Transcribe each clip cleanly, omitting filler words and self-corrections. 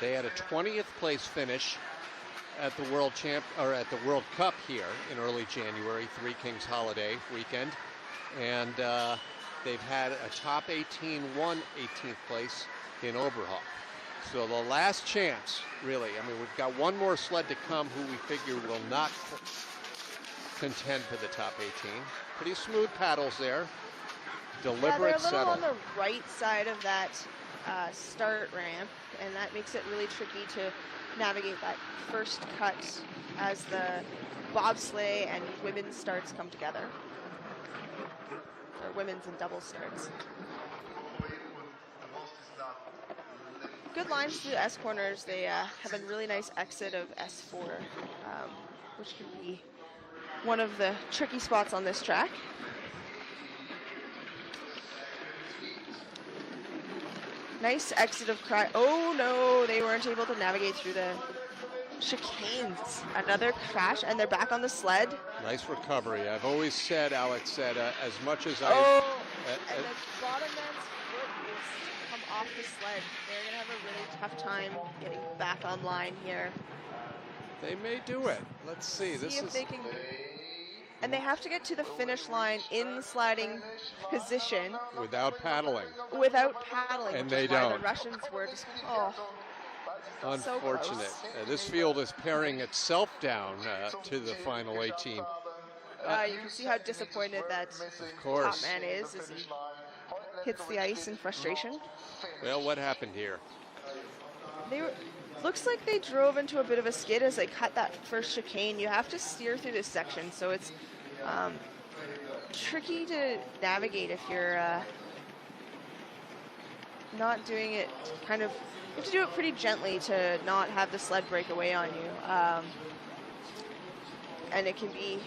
They had a 20th place finish at the World Cup here in early January, Three Kings holiday weekend, and they've had a top 18 won 18th place in Oberhof. So the last chance, really, I mean, we've got one more sled to come who we figure will not contend for the top 18. Pretty smooth paddles there. Deliberate settle. They're a little on the right side of that start ramp, and that makes it really tricky to navigate that first cut as the bobsleigh and women's starts come together. Or women's and double starts. Good lines through the S corners. They have a really nice exit of S4, which can be one of the tricky spots on this track. Nice exit of oh no, they weren't able to navigate through the chicanes. Another crash, and they're back on the sled. Nice recovery. I've always said, Alex said, as much as and the bottom man's foot is to come off the sled. They're going to have a really tough time getting back online here. They may do it. Let's see. And they have to get to the finish line in the sliding position. Without paddling. And they don't. The Russians were just, unfortunate. So This field is paring itself down to the final 18. You can see how disappointed that top man is as he hits the ice in frustration. Well, what happened here? Looks like they drove into a bit of a skid as they cut that first chicane. You have to steer through this section, so it's tricky to navigate if you're not doing it you have to do it pretty gently to not have the sled break away on you. And it can be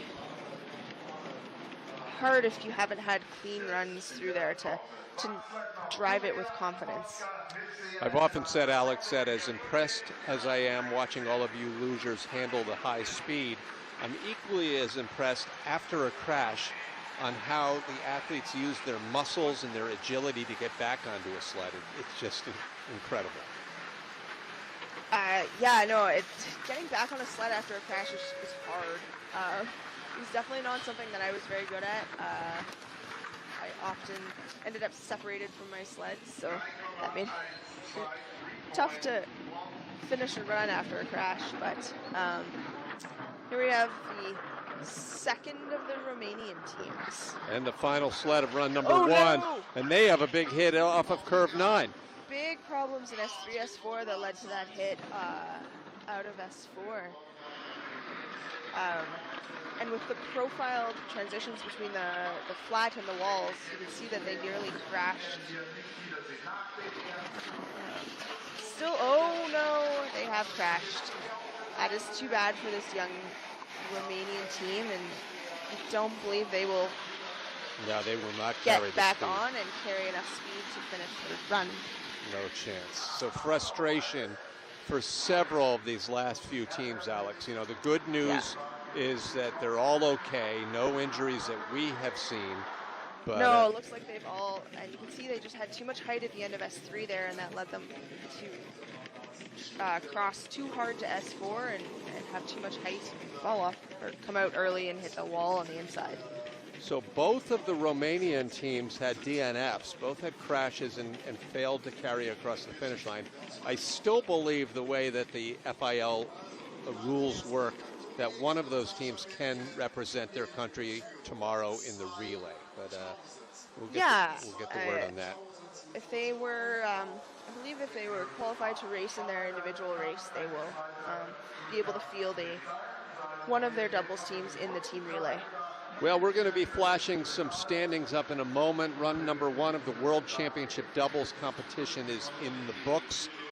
hard if you haven't had clean runs through there to drive it with confidence. I've often said, Alex, that as impressed as I am watching all of you losers handle the high speed, I'm equally as impressed after a crash on how the athletes use their muscles and their agility to get back onto a sled. It's just incredible. Getting back on a sled after a crash is hard. It's definitely not something that I was very good at. I often ended up separated from my sleds, so that made it tough to finish a run after a crash. But here we have the second of the Romanian teams. And the final sled of run number one. No. And they have a big hit off of curve 9. Big problems in S3, S4 that led to that hit out of S4. And with the profiled transitions between the flat and the walls, you can see that they nearly crashed. Oh no, they have crashed. That is too bad for this young Romanian team, and I don't believe they will they will not get back on and carry enough speed to finish the run. No chance. So frustration for several of these last few teams, Alex. You know, the good news is that they're all okay. No injuries that we have seen. But no, it looks like they've all, and you can see they just had too much height at the end of S3 there, and that led them to cross too hard to S4 and have too much height fall off or come out early and hit the wall on the inside. So both of the Romanian teams had DNFs. Both had crashes and failed to carry across the finish line. I still believe the way that the FIL rules work, that one of those teams can represent their country tomorrow in the relay. But we'll get the word on that. If they were, I believe if they were qualified to race in their individual race, they will be able to field one of their doubles teams in the team relay. Well, we're going to be flashing some standings up in a moment. Run number 1 of the World Championship doubles competition is in the books.